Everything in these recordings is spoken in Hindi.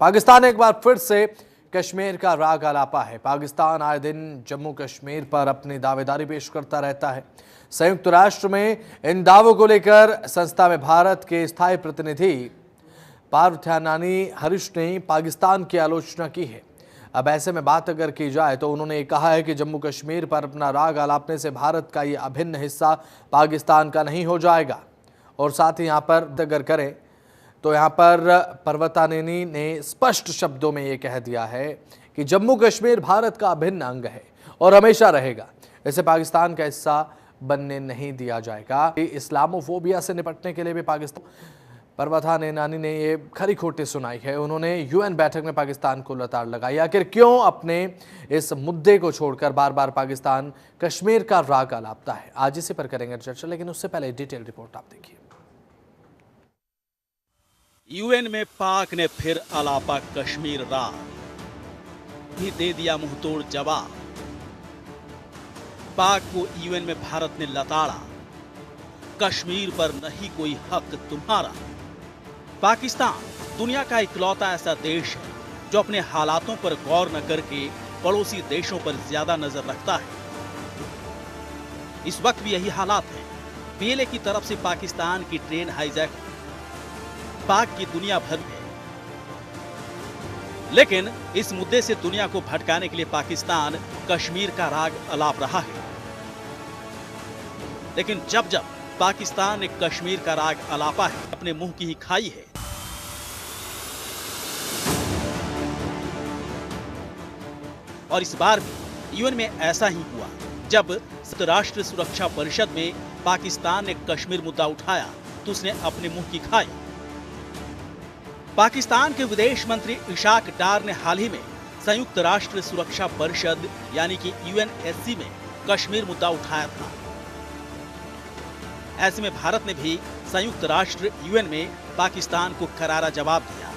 पाकिस्तान एक बार फिर से कश्मीर का राग आलापा है। पाकिस्तान आए दिन जम्मू कश्मीर पर अपनी दावेदारी पेश करता रहता है। संयुक्त राष्ट्र में इन दावों को लेकर संस्था में भारत के स्थायी प्रतिनिधि पार्थानेनी हरीश ने पाकिस्तान की आलोचना की है। अब ऐसे में बात अगर की जाए तो उन्होंने कहा है कि जम्मू कश्मीर पर अपना राग आलापने से भारत का ये अभिन्न हिस्सा पाकिस्तान का नहीं हो जाएगा। और साथ ही यहाँ पर अगर करें तो यहाँ पर पार्थानेनी ने स्पष्ट शब्दों में ये कह दिया है कि जम्मू कश्मीर भारत का अभिन्न अंग है और हमेशा रहेगा। इसे पाकिस्तान का हिस्सा बनने नहीं दिया जाएगा। इस्लामोफोबिया से निपटने के लिए भी पार्थानेनी ने ये खरी खोटी सुनाई है। उन्होंने यूएन बैठक में पाकिस्तान को लताड़ लगाई। आखिर क्यों अपने इस मुद्दे को छोड़कर बार बार पाकिस्तान कश्मीर का राग आलापता है, आज इसी पर करेंगे चर्चा, लेकिन उससे पहले डिटेल रिपोर्ट आप देखिए। यूएन में पाक ने फिर आलापा कश्मीर राग, भी दे दिया मुंहतोड़ जवाब। पाक को यूएन में भारत ने लताड़ा, कश्मीर पर नहीं कोई हक तुम्हारा। पाकिस्तान दुनिया का इकलौता ऐसा देश है जो अपने हालातों पर गौर न करके पड़ोसी देशों पर ज्यादा नजर रखता है। इस वक्त भी यही हालात है। पीएलए की तरफ से पाकिस्तान की ट्रेन हाईजैक पाक की दुनिया भर में, लेकिन इस मुद्दे से दुनिया को भटकाने के लिए पाकिस्तान कश्मीर का राग आलाप रहा है। लेकिन जब जब पाकिस्तान ने कश्मीर का राग आलापा है, अपने मुंह की ही खाई है। और इस बार भी यूएन में ऐसा ही हुआ जब संयुक्त राष्ट्र सुरक्षा परिषद में पाकिस्तान ने कश्मीर मुद्दा उठाया तो उसने अपने मुंह की खाई। पाकिस्तान के विदेश मंत्री इशाक डार ने हाल ही में संयुक्त राष्ट्र सुरक्षा परिषद यानी कि यूएनएससी में कश्मीर मुद्दा उठाया था। ऐसे में भारत ने भी संयुक्त राष्ट्र यूएन में पाकिस्तान को करारा जवाब दिया।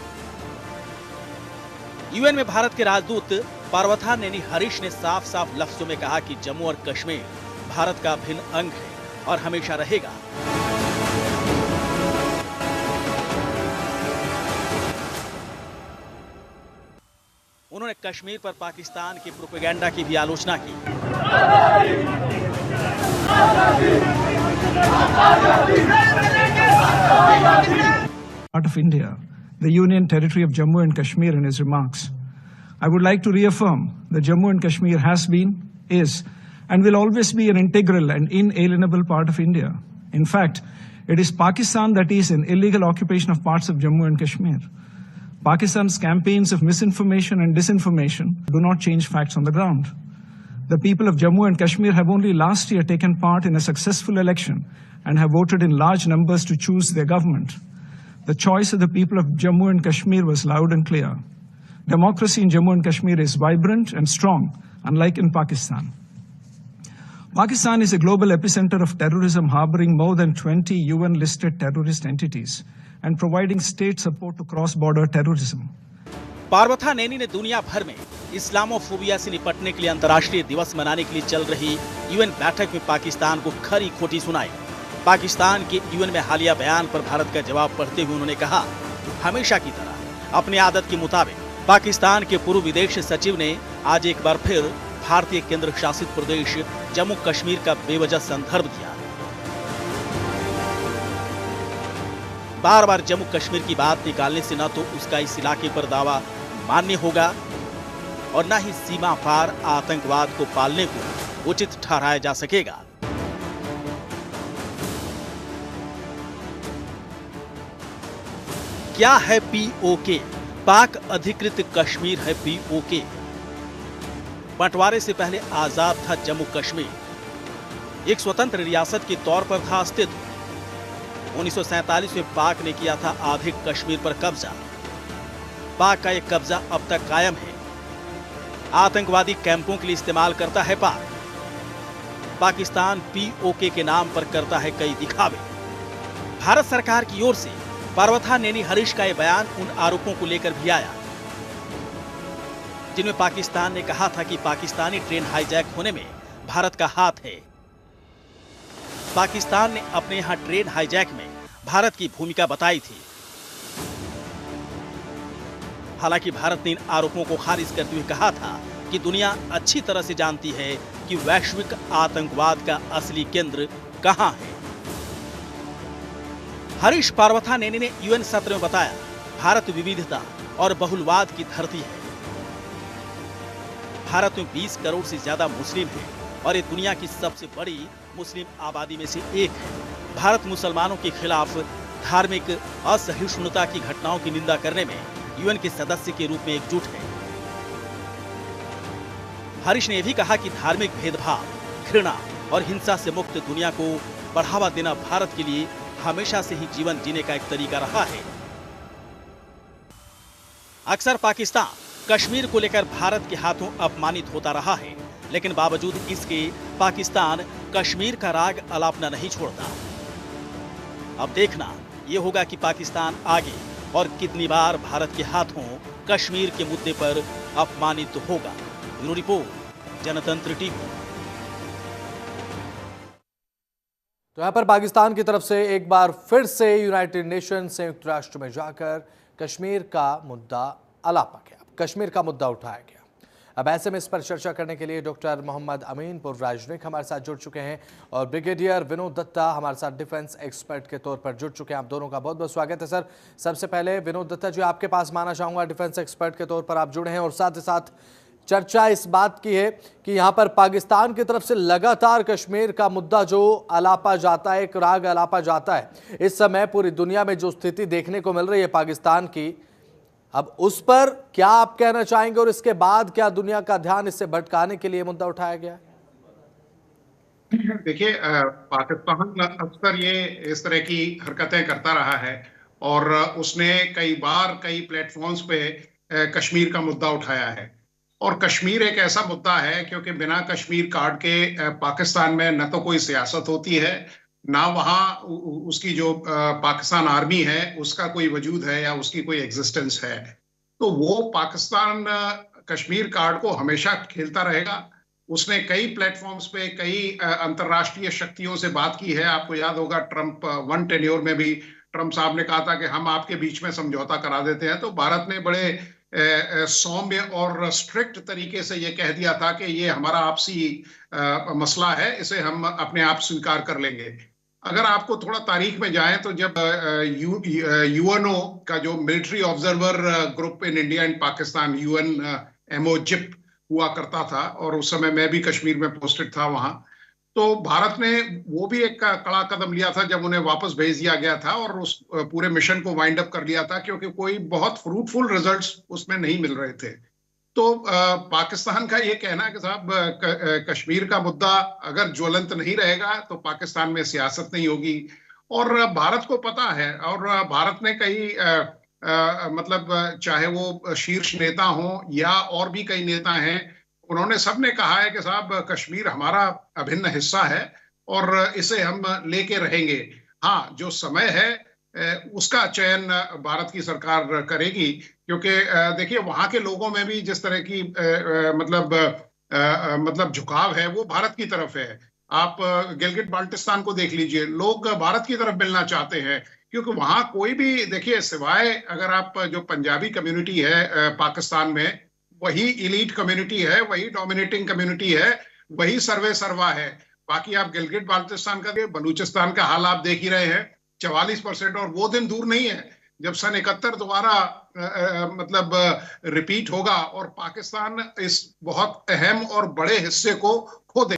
यूएन में भारत के राजदूत पार्थानेनी हरीश ने साफ साफ लफ्जों में कहा कि जम्मू और कश्मीर भारत का भिन्न अंग है और हमेशा रहेगा। उन्होंने कश्मीर पर पाकिस्तान की प्रोपेगेंडा की भी आलोचना की। Part of India, the Union Territory of Jammu and Kashmir, in his remarks. I would like to reaffirm that Jammu and Kashmir has been, is, and will always be an integral and inalienable part of India. In fact, it is Pakistan that is in illegal occupation of parts of Jammu and Kashmir. Pakistan's campaigns of misinformation and disinformation do not change facts on the ground. The people of Jammu and Kashmir have only last year taken part in a successful election and have voted in large numbers to choose their government. The choice of the people of Jammu and Kashmir was loud and clear. Democracy in Jammu and Kashmir is vibrant and strong, unlike in Pakistan. Pakistan is a global epicenter of terrorism, harboring more than 20 UN-listed terrorist entities and providing state support to cross-border terrorism. पार्थानेनी ने दुनिया भर में इस्लामोफोबिया से निपटने के लिए अंतर्राष्ट्रीय दिवस मनाने के लिए चल रही यूएन बैठक में पाकिस्तान को खरी खोटी सुनाई। पाकिस्तान के यूएन में हालिया बयान पर भारत का जवाब पढ़ते हुए उन्होंने कहा, हमेशा की तरह अपनी आदत के मुताबिक पाकिस्तान के पूर्व विदेश सचिव ने आज एक बार फिर भारतीय केंद्र शासित प्रदेश जम्मू कश्मीर का बेवजह संदर्भ दिया। बार बार जम्मू कश्मीर की बात निकालने से न तो उसका इस इलाके पर दावा मान्य होगा और न ही सीमा पार आतंकवाद को पालने को उचित ठहराया जा सकेगा। क्या है पीओके? पाक अधिकृत कश्मीर है पीओके। बंटवारे से पहले आजाद था जम्मू कश्मीर, एक स्वतंत्र रियासत के तौर पर था अस्तित्व। 1947 में पाक ने किया था आधे कश्मीर पर कब्जा। पाक का यह कब्जा अब तक कायम है। आतंकवादी कैंपों के लिए इस्तेमाल करता है पाक। पाकिस्तान पीओके के नाम पर करता है कई दिखावे। भारत सरकार की ओर से पार्थानेनी हरीश का यह बयान उन आरोपों को लेकर भी आया जिनमें पाकिस्तान ने कहा था कि पाकिस्तानी ट्रेन हाईजैक होने में भारत का हाथ है। पाकिस्तान ने अपने यहां ट्रेन हाईजैक में भारत की भूमिका बताई थी। हालांकि भारत ने इन आरोपों को खारिज करते हुए कहा था कि दुनिया अच्छी तरह से जानती है कि वैश्विक आतंकवाद का असली केंद्र कहां है। हरीश पार्वथानेनी ने यूएन सत्र में बताया, भारत विविधता और बहुलवाद की धरती है। भारत में 20 करोड़ से ज्यादा मुस्लिम हैं और ये दुनिया की सबसे बड़ी मुस्लिम आबादी में से एक है। भारत मुसलमानों के खिलाफ धार्मिक असहिष्णुता की घटनाओं की निंदा करने में यूएन के सदस्य के रूप में एकजुट है। हरीश ने यह भी कहा कि धार्मिक भेदभाव, घृणा और हिंसा से मुक्त दुनिया को बढ़ावा देना भारत के लिए हमेशा से ही जीवन जीने का एक तरीका रहा है। अक्सर पाकिस्तान कश्मीर को लेकर भारत के हाथों अपमानित होता रहा है, लेकिन बावजूद इसके पाकिस्तान कश्मीर का राग अलापना नहीं छोड़ता। अब देखना यह होगा कि पाकिस्तान आगे और कितनी बार भारत के हाथों कश्मीर के मुद्दे पर अपमानित होगा। ब्यूरो रिपोर्ट, जनतंत्र टीवी। तो यहां पर पाकिस्तान की तरफ से एक बार फिर से यूनाइटेड नेशन संयुक्त राष्ट्र में जाकर कश्मीर का मुद्दा अलापा गया, कश्मीर का मुद्दा उठाया गया। अब ऐसे में इस पर चर्चा करने के लिए डॉक्टर मोहम्मद अमीन पूर्व राजनयिक हमारे साथ जुड़ चुके हैं और ब्रिगेडियर विनोद दत्ता हमारे साथ डिफेंस एक्सपर्ट के तौर पर जुड़ चुके हैं। आप दोनों का बहुत बहुत स्वागत है सर। सबसे पहले विनोद दत्ता जी, आपके पास माना चाहूंगा, डिफेंस एक्सपर्ट के तौर पर आप जुड़े हैं और साथ ही साथ चर्चा इस बात की है कि यहां पर पाकिस्तान की तरफ से लगातार कश्मीर का मुद्दा जो अलापा जाता है, एक राग अलापा जाता है। इस समय पूरी दुनिया में जो स्थिति देखने को मिल रही है पाकिस्तान की, अब उस पर क्या आप कहना चाहेंगे और इसके बाद क्या दुनिया का ध्यान इससे भटकाने के लिए मुद्दा उठाया गया है? देखिए, पाकिस्तान अक्सर ये इस तरह की हरकतें करता रहा है और उसने कई बार कई प्लेटफॉर्म्स पे कश्मीर का मुद्दा उठाया है। और कश्मीर एक ऐसा मुद्दा है क्योंकि बिना कश्मीर कार्ड के पाकिस्तान में न तो कोई सियासत होती है, ना वहाँ उसकी जो पाकिस्तान आर्मी है उसका कोई वजूद है या उसकी कोई एग्जिस्टेंस है। तो वो पाकिस्तान कश्मीर कार्ड को हमेशा खेलता रहेगा। उसने कई प्लेटफॉर्म्स पे कई अंतर्राष्ट्रीय शक्तियों से बात की है। आपको याद होगा ट्रंप वन टेन्योर में भी ट्रंप साहब ने कहा था कि हम आपके बीच में समझौता करा देते हैं। तो भारत ने बड़े सौम्य और स्ट्रिक्ट तरीके से ये कह दिया था कि ये हमारा आपसी मसला है, इसे हम अपने आप स्वीकार कर लेंगे। अगर आपको थोड़ा तारीख में जाएं तो जब यूएनओ का जो military observer group in India and Pakistan, UNMOGIP हुआ करता था और उस समय मैं भी कश्मीर में पोस्टेड था वहां, तो भारत ने वो भी एक कड़ा कदम लिया था जब उन्हें वापस भेज दिया गया था और उस पूरे मिशन को वाइंड अप कर लिया था क्योंकि कोई बहुत फ्रूटफुल रिजल्ट्स उसमें नहीं मिल रहे थे। तो पाकिस्तान का ये कहना है कि साहब कश्मीर का मुद्दा अगर ज्वलंत नहीं रहेगा तो पाकिस्तान में सियासत नहीं होगी। और भारत को पता है और भारत ने कई मतलब चाहे वो शीर्ष नेता हों या और भी कई नेता हैं, उन्होंने सबने कहा है कि साहब कश्मीर हमारा अभिन्न हिस्सा है और इसे हम लेके रहेंगे। हाँ, जो समय है उसका चयन भारत की सरकार करेगी क्योंकि देखिए वहां के लोगों में भी जिस तरह की मतलब झुकाव है वो भारत की तरफ है। आप गिलगिट बाल्टिस्तान को देख लीजिए, लोग भारत की तरफ मिलना चाहते हैं क्योंकि वहां कोई भी, देखिए सिवाय अगर आप जो पंजाबी कम्युनिटी है पाकिस्तान में, वही इलीट कम्युनिटी है, वही डोमिनेटिंग कम्युनिटी है, वही सर्वे सर्वा है। बाकी आप गिलगिट बाल्टिस्तान का, बलूचिस्तान का हाल आप देख ही रहे हैं, 44%। और वो दिन दूर नहीं है जब सन 71 दोबारा मतलब रिपीट होगा और पाकिस्तान इस बहुत अहम और बड़े हिस्से को खो दे।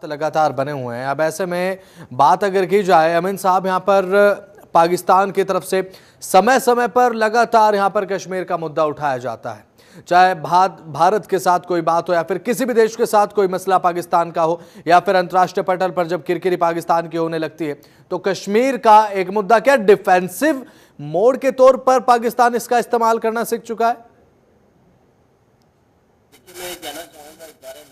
लगातार बने हुए हैं। अब ऐसे में बात अगर की जाए, अमीन साहब, यहाँ पर पाकिस्तान की तरफ से समय समय पर लगातार यहाँ पर कश्मीर का मुद्दा उठाया जाता है, चाहे भारत के साथ कोई बात हो या फिर किसी भी देश के साथ कोई मसला पाकिस्तान का हो या फिर अंतर्राष्ट्रीय पटल पर जब किरकिरी पाकिस्तान की होने लगती है तो कश्मीर का एक मुद्दा क्या डिफेंसिव मोड के तौर पर पाकिस्तान इसका इस्तेमाल करना सीख चुका है? मैं कहना चाहूंगा इस बारे में,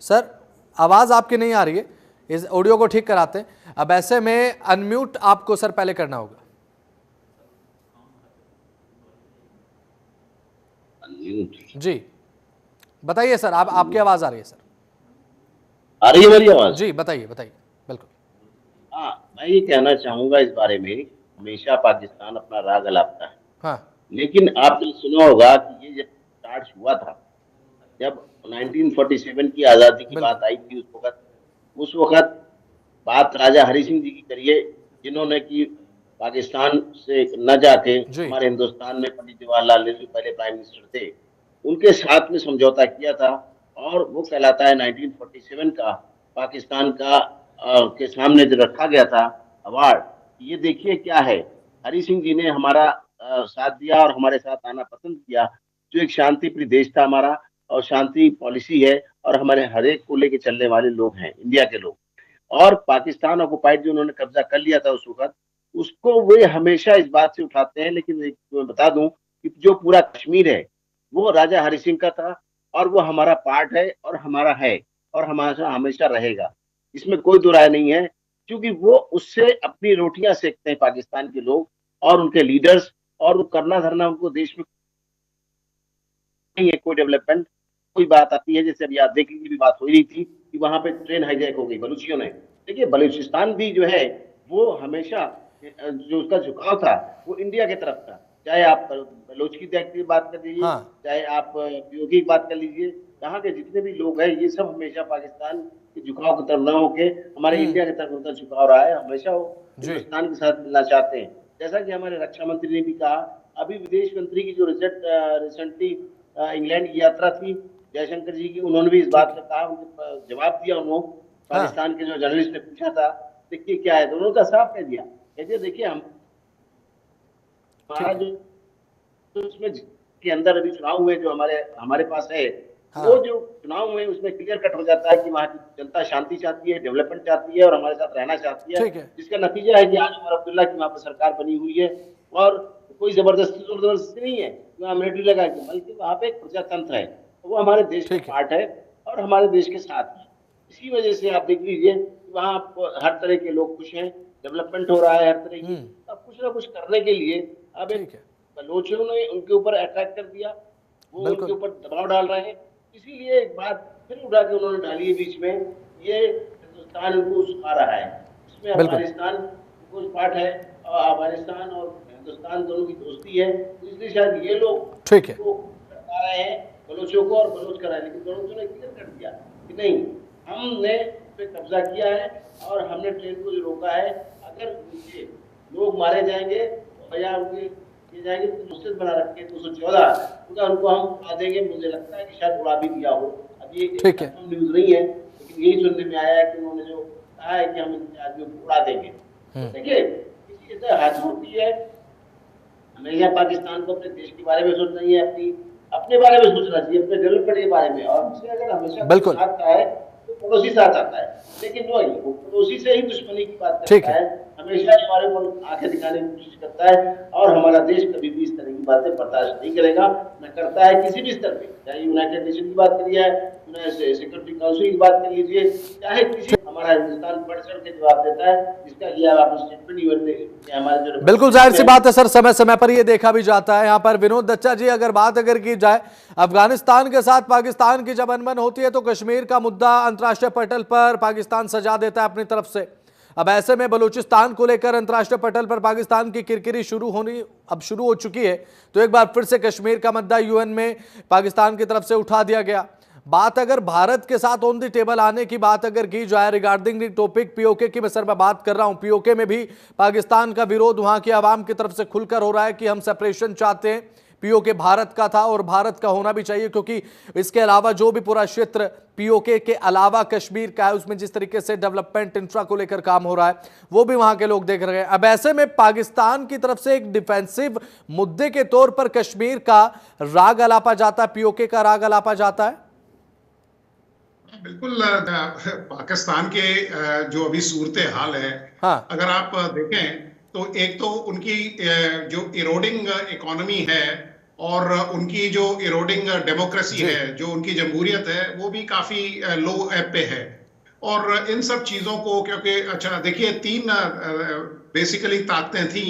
सर आवाज आपकी नहीं आ रही है, इस ऑडियो को ठीक कराते हैं। अब ऐसे में अनम्यूट आपको सर पहले करना होगा। जी बताइए सर, आपकी आवाज आ रही है सर। आ रही है मेरी आवाज? जी बताइए बताइए। बिल्कुल। हाँ, मैं ये कहना चाहूंगा इस बारे में, हमेशा पाकिस्तान अपना राग अलापता है, हाँ। लेकिन आपने सुना होगा कि ये जब स्टार्ट हुआ था, जब 1947 की आजादी की बिल्कुल। बात आई थी, उस वक्त बात राजा हरि सिंह जी की करिए, जिन्होंने कि पाकिस्तान से न जाके जी। हमारे हिंदुस्तान में पंडित जवाहरलाल नेहरू पहले प्राइम मिनिस्टर थे, उनके साथ में समझौता किया था, और वो कहलाता है 1947 का पाकिस्तान का के सामने जो रखा गया था अवार्ड। ये देखिए क्या है, हरि सिंह जी ने हमारा साथ दिया और हमारे साथ आना पसंद किया, जो एक शांति प्रिय देश था हमारा, और शांति पॉलिसी है, और हमारे हर एक को लेके चलने वाले लोग हैं इंडिया के लोग। और पाकिस्तान ऑक्युपाइड जो उन्होंने कब्जा कर लिया था उस वक्त, उसको वे हमेशा इस बात से उठाते हैं, लेकिन एक मैं बता दूं कि जो पूरा कश्मीर है वो राजा हरि सिंह का था, और वो हमारा पार्ट है और हमारा है, और हमारा हमेशा रहेगा, इसमें कोई दो राय नहीं है। क्योंकि वो उससे अपनी रोटियां सेकते हैं पाकिस्तान के लोग और उनके लीडर्स, और वो करना धरना उनको देश में नहीं है, कोई डेवलपमेंट कोई बात आती है, जैसे अभी आप देख लीजिए, भी बात हो रही थी कि वहां पे ट्रेन हाईजैक हो गई बलूचियों ने। देखिए बलूचिस्तान भी जो है वो हमेशा जो उसका झुकाव था वो इंडिया की तरफ था, चाहे आप बलोच की बात कर लीजिए, हाँ। चाहे आप पीओके की बात कर लीजिए, यहाँ के जितने भी लोग हैं ये सब हमेशा पाकिस्तान के झुकाव की तरफ न होके हमारे इंडिया की तरफ उनका झुकाव रहा है, हमेशा वो जी। हिंदुस्तान के साथ मिलना चाहते हैं। जैसा कि हमारे रक्षा मंत्री ने भी कहा, अभी विदेश मंत्री की जो रिसेंटली इंग्लैंड की यात्रा थी जयशंकर जी की, उन्होंने भी इस बात का कहा, उनको जवाब दिया उन्होंने, हाँ। पाकिस्तान के जो जर्नलिस्ट ने पूछा था देखिए क्या है, तो उन्होंने साफ कह दिया, कहते देखिए हम हमारा जो तो उसमें के अंदर अभी चुनाव हुए जो हमारे हमारे पास है, हाँ। वो जो चुनाव हुए उसमें क्लियर कट हो जाता है कि वहाँ की जनता शांति चाहती है, डेवलपमेंट चाहती है, और हमारे साथ रहना चाहती है, ठीक है। जिसका नतीजा है कि आज उमर अब्दुल्ला की वहाँ पर सरकार बनी हुई है, और कोई जबरदस्ती नहीं है वहाँ मिलिट्री लगा के, बल्कि वहाँ पे एक प्रजातंत्र है, तो वो हमारे देश का ठीक है। पार्ट है और हमारे देश के साथ है। इसी वजह से आप देख लीजिए कि वहाँ आपको हर तरह के लोग खुश हैं, डेवलपमेंट हो रहा है हर तरह की, अब कुछ ना कुछ करने के लिए अब एक ठीक है। बलोचियों ने उनके ऊपर अटैक कर दिया, वो बिल्कुल। उनके ऊपर दबाव डाल रहे हैं, इसीलिए एक बात फिर उठा के उन्होंने डाली है बीच में, ये हिंदुस्तान उनको सुखा रहा है, इसमें बिल्कुल। अफगानिस्तान कुछ पार्ट है, और अफगानिस्तान और हिंदुस्तान दोनों की दोस्ती है, तो इसलिए शायद ये लोग ठीक है। को बता रहे हैं बलोचों को, और बलोच कर रहे हैं, लेकिन बलोचों ने क्लियर कर दिया कि नहीं, हमने पे कब्जा किया है और हमने ट्रेन को जो रोका है, अगर उनके लोग मारे जाएंगे या उनके किए जाएंगे तो मुस्लिम बना रखे 214 उनका उनको हम उड़ा देंगे, मुझे लगता है कि शायद उड़ा भी दिया हो, अब ये ठीक है। कंफर्म न्यूज नहीं है, लेकिन यही सुनने में आया है कि उन्होंने जो कहा है कि हम इन आदमियों को उड़ा देंगे। तो देखिए किसी तरह हाथ होती है, हमेशा पाकिस्तान को अपने देश के बारे में सोचना चाहिए, अपने बारे में सोचना चाहिए, अपने डेवलपमेंट के बारे में, और उससे अगर हमेशा बिल्कुल। साथ आता है तो पड़ोसी साथ आता है, लेकिन वो पड़ोसी से ही दुश्मनी की बात ठीक करता है। है, हमेशा हमारे ऊपर आंखें दिखाने की कोशिश करता है, और हमारा देश कभी भी इस तरह की बातें बर्दाश्त नहीं करेगा, न करता है किसी भी स्तर पे, चाहे यूनाइटेड नेशन की बात करिए, सिक्योरिटी काउंसिल की बात कर लीजिए, चाहे किसी, हमारा हिंदुस्तान बढ़ चढ़ के जवाब देता है, जिसका लिया आप स्टेटमेंट यूएन हमारे जो बिल्कुल जाहिर सी बात है सर, समय समय पर ये देखा भी जाता है। यहाँ पर विनोद दच्चा जी, अगर बात की जाए अफगानिस्तान के साथ पाकिस्तान की जब अनबन होती है तो कश्मीर का मुद्दा अंतर्राष्ट्रीय पटल पर पाकिस्तान सजा देता है अपनी तरफ से। अब ऐसे में बलूचिस्तान को लेकर अंतर्राष्ट्रीय पटल पर पाकिस्तान की किरकिरी शुरू हो चुकी है, तो एक बार फिर से कश्मीर का मुद्दा यूएन में पाकिस्तान की तरफ से उठा दिया गया। बात अगर भारत के साथ ऑन द टेबल आने की बात अगर की जाए रिगार्डिंग द टॉपिक पीओके की, सर मैं बात कर रहा हूं, पीओके में भी पाकिस्तान का विरोध वहां की आवाम की तरफ से खुलकर हो रहा है कि हम सेपरेशन चाहते हैं, पीओके भारत का था और भारत का होना भी चाहिए, क्योंकि इसके अलावा जो भी पूरा क्षेत्र पीओके के अलावा कश्मीर का है उसमें जिस तरीके से डेवलपमेंट इंफ्रा को लेकर काम हो रहा है वो भी वहां के लोग देख रहे हैं। अब ऐसे में पाकिस्तान की तरफ से एक डिफेंसिव मुद्दे के तौर पर कश्मीर का राग अलापा जाता है, पीओके का राग अलापा जाता है। बिल्कुल, पाकिस्तान के जो अभी सूरत हाल है, हाँ। अगर आप देखें तो एक तो उनकी जो इरोडिंग इकोनॉमी है और उनकी जो इरोडिंग डेमोक्रेसी है, जो उनकी जमहूरियत है, वो भी काफी लो एप पे है। और इन सब चीजों को, क्योंकि अच्छा देखिए, तीन बेसिकली ताकतें थी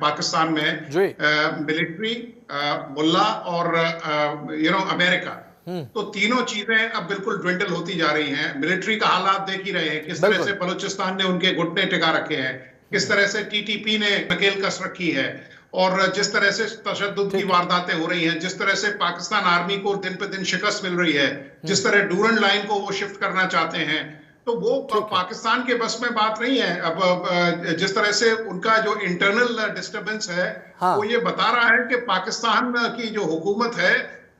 पाकिस्तान में, मिलिट्री, मुल्ला और अमेरिका। तो तीनों चीजें अब बिल्कुल ड्विंडल होती जा रही हैं। मिलिट्री का हालात देख ही रहे हैं, किस तरह से बलूचिस्तान ने उनके घुटने टिका रखे हैं, किस तरह से टीटीपी ने नकेल कस रखी है, और जिस तरह से तशद्दुद की वारदातें हो रही हैं, जिस तरह से पाकिस्तान आर्मी को दिन पे दिन शिकस्त मिल रही है, जिस तरह डूरन लाइन को वो शिफ्ट करना चाहते हैं, तो वो पाकिस्तान के बस में बात नहीं है। अब जिस तरह से उनका जो इंटरनल डिस्टरबेंस है, वो ये बता रहा है कि पाकिस्तान की जो हुकूमत है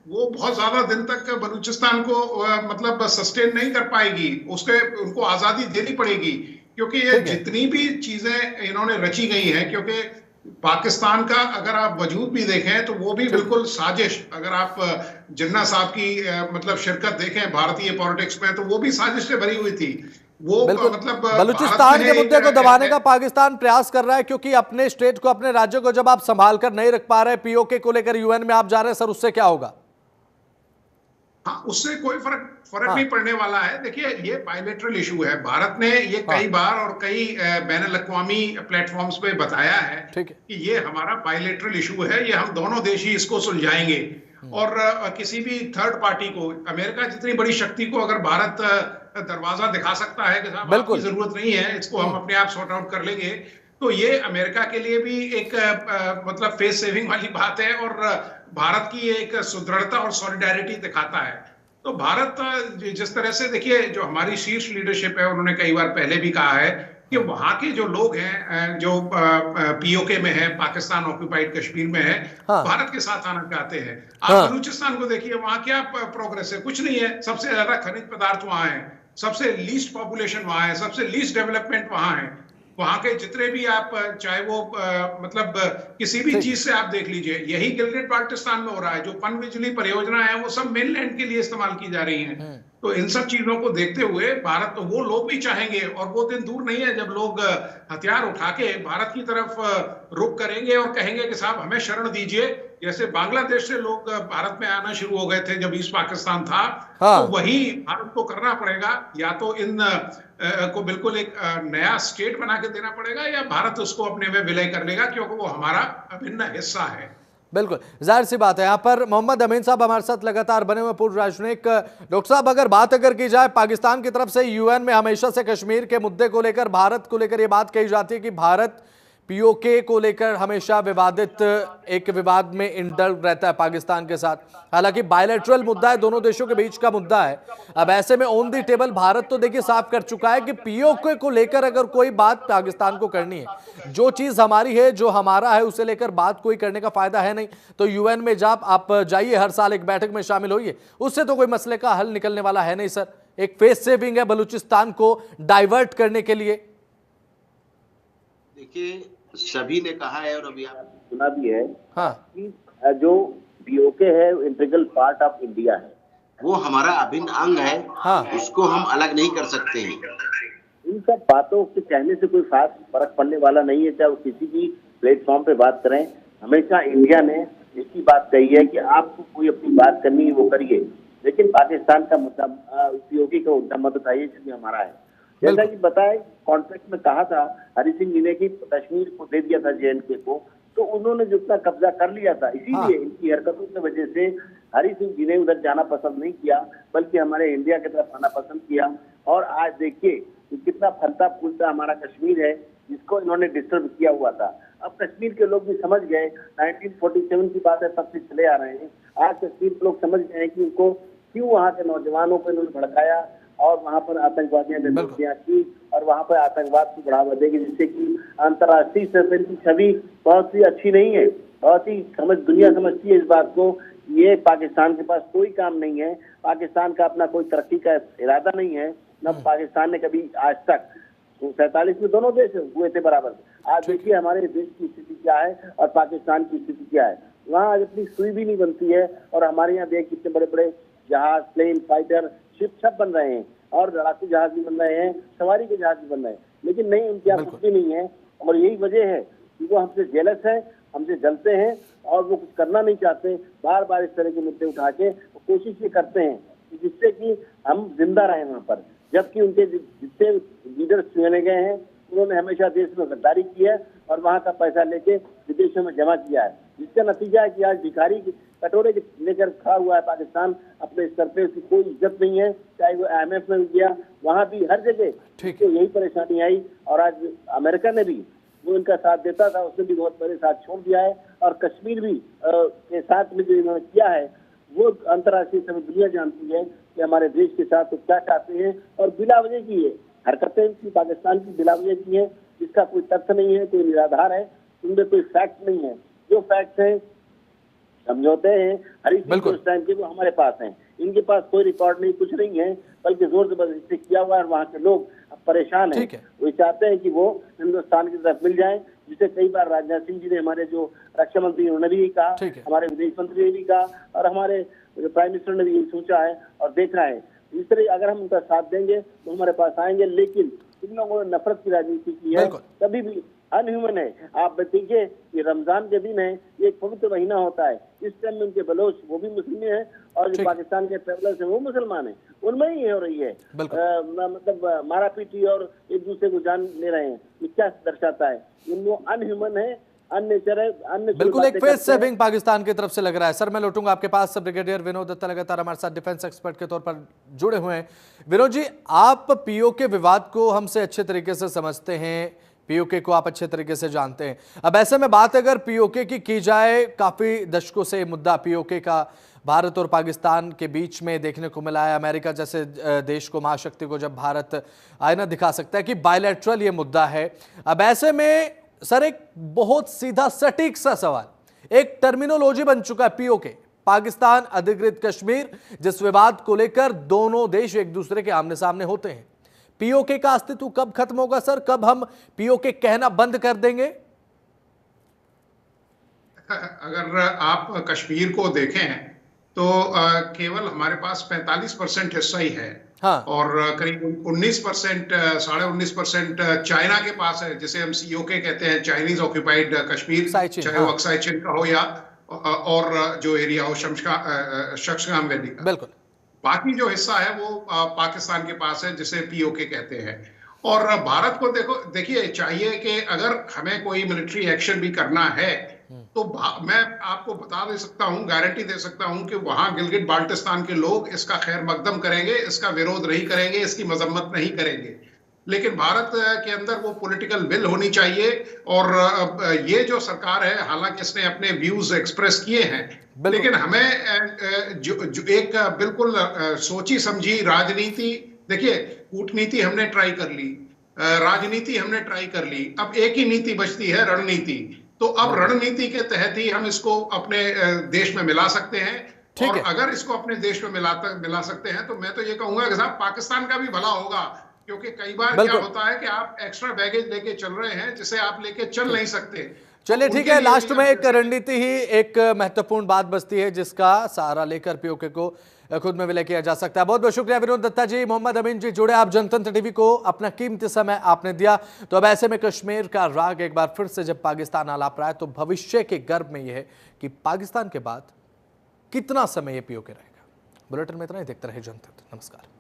वो बहुत ज्यादा दिन तक बलूचिस्तान को मतलब सस्टेन नहीं कर पाएगी, उनको आजादी देनी पड़ेगी। क्योंकि ये जितनी भी चीजें इन्होंने रची गई हैं, क्योंकि पाकिस्तान का अगर आप वजूद भी देखें तो वो भी बिल्कुल साजिश, अगर आप जिन्ना साहब की मतलब शिरकत देखें भारतीय पॉलिटिक्स में, तो वो भी साजिश से भरी हुई थी। वो मतलब बलूचिस्तान के मुद्दे को दबाने का पाकिस्तान प्रयास कर रहा है, क्योंकि अपने स्टेट को, अपने राज्य को जब आप संभाल कर नहीं रख पा रहे, पीओके को लेकर यूएन में आप जा रहे हैं, सर उससे क्या होगा? हाँ, उससे कोई फर्क नहीं पड़ने वाला है। देखिए, ये बायलैटरल इशू है। भारत ने ये कई बार और कई बैनुल-अक़वामी प्लेटफॉर्म्स पे बताया है कि ये हमारा बायलैटरल इशू है, ये हम दोनों देश ही इसको सुलझाएंगे। और किसी भी थर्ड पार्टी को, अमेरिका जितनी बड़ी शक्ति को अगर भारत दरवाजा दिखा सकता है कि साहब आपकी जरूरत नहीं है, इसको हम अपने आप सॉर्ट आउट कर लेंगे, तो ये अमेरिका के लिए भी एक मतलब फेस सेविंग वाली बात है, और भारत की एक सुदृढ़ता और सॉलिडारिटी दिखाता है। तो भारत जिस तरह से, देखिए, जो हमारी शीर्ष लीडरशिप है, उन्होंने कई बार पहले भी कहा है कि वहां के जो लोग हैं जो पीओके में है, पाकिस्तान ऑक्यूपाइड कश्मीर में है, भारत के साथ आना चाहते हैं। आप बलूचिस्तान को देखिए, वहां क्या प्रोग्रेस है? कुछ नहीं है। सबसे ज्यादा खनिज पदार्थ वहां है, सबसे लीस्ट पॉपुलेशन वहां है, सबसे लीस्ट डेवलपमेंट वहां है। वहां के जितने भी आप, चाहे वो मतलब किसी भी चीज से आप देख लीजिए, यही गिलगित बाल्टिस्तान में हो रहा है। जो पनबिजली परियोजना है वो सब मेनलैंड के लिए इस्तेमाल की जा रही हैं। तो इन सब चीजों को देखते हुए भारत, तो वो लोग भी चाहेंगे, और वो दिन दूर नहीं है जब लोग हथियार उठा के भारत की तरफ रुख करेंगे और कहेंगे कि साहब हमें शरण दीजिए। जैसे बांग्लादेश से लोग भारत में आना शुरू हो गए थे जब ईस्ट पाकिस्तान था, तो वही भारत को करना पड़ेगा। या तो इन को बिल्कुल एक नया स्टेट बना के देना पड़ेगा, या भारत उसको अपने में विलय कर लेगा, क्योंकि वो हमारा अभिन्न हिस्सा है। बिल्कुल, जाहिर सी बात है। यहाँ पर मोहम्मद अमीन साहब हमारे साथ लगातार बने हुए पूर्व राजनयिक। डॉक्टर साहब, अगर बात की जाए, पाकिस्तान की तरफ से यूएन में हमेशा से कश्मीर के मुद्दे को लेकर, भारत को लेकर ये बात कही जाती है कि भारत पीओके को लेकर हमेशा विवादित, एक विवाद में इंडल्व रहता है पाकिस्तान के साथ। हालांकि बायलैटरल मुद्दा है, दोनों देशों के बीच का मुद्दा है। अब ऐसे में ऑन द टेबल भारत तो देखिए साफ कर चुका है कि पीओके को लेकर अगर कोई बात पाकिस्तान को करनी है, जो चीज हमारी है, जो हमारा है, उसे लेकर बात कोई करने का फायदा है नहीं। तो यूएन में जब आप जाइए, हर साल एक बैठक में शामिल होइए, उससे तो कोई मसले का हल निकलने वाला है नहीं सर। एक फेस सेविंग है बलूचिस्तान को डाइवर्ट करने के लिए। देखिए, सभी ने कहा है और अभी आपने सुना भी है कि जो पीओके है इंटीग्रल पार्ट ऑफ इंडिया है, वो हमारा अभिन्न अंग है। उसको हम अलग नहीं कर सकते हैं। इन सब बातों के कहने से कोई खास फर्क पड़ने वाला नहीं है, चाहे वो किसी भी प्लेटफॉर्म पे बात करें। हमेशा इंडिया ने एक ही बात कही है कि आपको कोई अपनी बात करनी है वो करिए, लेकिन पाकिस्तान का मुद्दा, पीओके का मुद्दा मत उठाइए, क्योंकि हमारा है। जैसा कि बताए, कॉन्ट्रैक्ट में कहा था हरि सिंह जी ने कि कश्मीर को दे दिया था जेएनके को, तो उन्होंने जो अपना कब्जा कर लिया था, इसीलिए इनकी हरकतों की वजह से हरि सिंह जी ने उधर जाना पसंद नहीं किया, बल्कि हमारे इंडिया की तरफ आना पसंद किया। और आज देखिए कि कितना फलता फूलता हमारा कश्मीर है, जिसको इन्होंने डिस्टर्ब किया हुआ था। अब कश्मीर के लोग भी समझ गए, 1947 की बात है, तब से चले आ रहे हैं। आज कश्मीर के लोग समझ गए कि उनको क्यों वहाँ के नौजवानों को इन्होंने भड़काया और वहां पर आतंकवादियों ने धमकियां की और वहां पर आतंकवाद को बढ़ावा देगी, जिससे कि अंतर्राष्ट्रीय स्तर की छवि बहुत ही अच्छी नहीं है। बहुत ही दुनिया समझती है इस बात को। ये पाकिस्तान के पास कोई काम नहीं है, पाकिस्तान का अपना कोई तरक्की का इरादा नहीं है। न पाकिस्तान ने कभी आज तक, 47 में दोनों देश हुए थे बराबर। आज देखिए हमारे देश की स्थिति क्या है और पाकिस्तान की स्थिति क्या है। वहाँ आज अपनी सुई भी नहीं बनती है, और हमारे यहाँ देख कितने बड़े बड़े जहाज, प्लेन, फाइटर, शिप सब बन रहे हैं, और लड़ाकू जहाज भी बन रहे हैं, सवारी के जहाज भी बन रहे हैं, लेकिन नहीं, उनके यहाँ कुछ भी नहीं है। और यही वजह है कि वो हमसे जेलस है, हमसे जलते हैं, और वो कुछ करना नहीं चाहते। बार बार इस तरह के मुद्दे उठा के कोशिश ये करते हैं जिससे कि हम जिंदा रहें वहाँ पर, जबकि उनके जितने लीडर्स चुने गए हैं उन्होंने हमेशा देश में गद्दारी की है और वहाँ का पैसा लेके विदेशों में जमा किया है, जिसका नतीजा है कि आज भिखारी कटोरे लेकर खड़ा हुआ है पाकिस्तान अपने स्तर पे, उसकी कोई इज्जत नहीं है। चाहे वो IMF में गया, वहां भी हर जगह तो यही परेशानी आई। और आज अमेरिका ने भी जो इनका साथ देता था उसने भी बहुत पहले साथ छोड़ दिया है। और कश्मीर भी के साथ में जो इन्होंने किया है वो अंतर्राष्ट्रीय सभी दुनिया जानती है कि हमारे देश के साथ वो क्या चाहते हैं। और बिला वजह की है हरकतें की, पाकिस्तान की बिला वजह की है, जिसका कोई तथ्य नहीं है, कोई निराधार है, उनमें कोई फैक्ट नहीं है। जो फैक्ट है, समझौते हैं, हर एक उस टाइम के वो हमारे पास हैं। इनके पास कोई रिकॉर्ड नहीं, कुछ नहीं है, बल्कि जोर जबरदस्ती किया हुआ है। वहाँ के लोग अब परेशान हैं, वो चाहते हैं कि वो हिंदुस्तान की तरफ मिल जाएं, जिसे कई बार राजनाथ सिंह जी ने, हमारे जो रक्षा मंत्री, उन्होंने भी यही कहा, हमारे विदेश मंत्री ने भी कहा, और हमारे प्राइम मिनिस्टर ने भी यही सोचा है और देखना है। इस तरह अगर हम उनका साथ देंगे तो हमारे पास आएंगे। लेकिन इन लोगों ने नफरत की राजनीति की है, कभी भी अनह्यूमन है। आप देखिए कि रमजान के दिन है, ये एक पवित्र महीना होता है, इस टाइम में उनके बलोच वो भी मुस्लिम है और जो पाकिस्तान के ट्रेवलर्स हैं वो मुसलमान हैं, उनमें ही हो रही है मतलब मारा पीटी और एक दूसरे को जान ले रहे हैं। ये क्या दर्शाता है? इनको अनह्यूमन है, अननेचर है, बिल्कुल एक फेस सेविंग पाकिस्तान की तरफ से लग रहा है। सर मैं लौटूंगा आपके पास। ब्रिगेडियर विनोद दत्ता लगातार हमारे साथ डिफेंस एक्सपर्ट के तौर पर जुड़े हुए हैं। विनोद जी, आप पीओके विवाद को हमसे अच्छे तरीके से समझते हैं, पीओके को आप अच्छे तरीके से जानते हैं। अब ऐसे में बात अगर पीओके की जाए, काफी दशकों से मुद्दा पीओके का भारत और पाकिस्तान के बीच में देखने को मिला है। अमेरिका जैसे देश को, महाशक्ति को जब भारत आईना दिखा सकता है कि बायलैटरल ये मुद्दा है। अब ऐसे में सर एक बहुत सीधा सटीक सा सवाल, एक टर्मिनोलॉजी बन चुका है पीओके, पाकिस्तान अधिकृत कश्मीर, जिस विवाद को लेकर दोनों देश एक दूसरे के आमने सामने होते हैं। पीओके का अस्तित्व कब खत्म होगा सर? कब हम पीओके कहना बंद कर देंगे? अगर आप कश्मीर को देखें तो केवल हमारे पास 45% हिस्सा ही है। हाँ। और करीब 19%, 19.5% चाइना के पास है, जिसे हम सीओके कहते हैं, चाइनीज ऑक्यूपाइड कश्मीर, चाहे वो अक्साई चीन का हो या और जो एरिया हो शक्सगाम वैली का। बिल्कुल। बाकी जो हिस्सा है वो पाकिस्तान के पास है, जिसे पीओके कहते हैं। और भारत को देखिए चाहिए कि अगर हमें कोई मिलिट्री एक्शन भी करना है तो मैं आपको बता दे सकता हूं, गारंटी दे सकता हूं कि वहां गिलगिट बाल्टिस्तान के लोग इसका खैर मकदम करेंगे, इसका विरोध नहीं करेंगे, इसकी मजम्मत नहीं करेंगे। लेकिन भारत के अंदर वो पॉलिटिकल विल होनी चाहिए। और ये जो सरकार है, हालांकि इसने अपने व्यूज एक्सप्रेस किए हैं, लेकिन हमें जो एक बिल्कुल सोची समझी राजनीति, देखिए कूटनीति हमने ट्राई कर ली, राजनीति हमने ट्राई कर ली, अब एक ही नीति बचती है, रणनीति। तो अब रणनीति के तहत ही हम इसको अपने देश में मिला सकते हैं। और अगर इसको अपने देश में मिला सकते हैं तो मैं तो ये कहूंगा कि साहब पाकिस्तान का भी भला होगा, क्योंकि कई बार क्या होता है कि आप एक्स्ट्रा बैगेज लेके चल रहे हैं जिसे आप लेके चल नहीं सकते। चलिए ठीक है, लास्ट में एक रणनीति ही एक महत्वपूर्ण बात बचती है जिसका सहारा लेकर पीओके को खुद में विलय किया जा सकता है। बहुत बहुत शुक्रिया विनोद दत्ता जी, मोहम्मद अमीन जी जुड़े आप जनतंत्र टीवी को, अपना कीमती समय आपने दिया। तो अब ऐसे में कश्मीर का राग एक बार फिर से जब पाकिस्तान आलाप रहा है तो भविष्य के गर्भ में यह है कि पाकिस्तान के बाद कितना समय ये पीओके रहेगा। बुलेटिन में इतना ही, देखते रहे जनतंत्र। नमस्कार।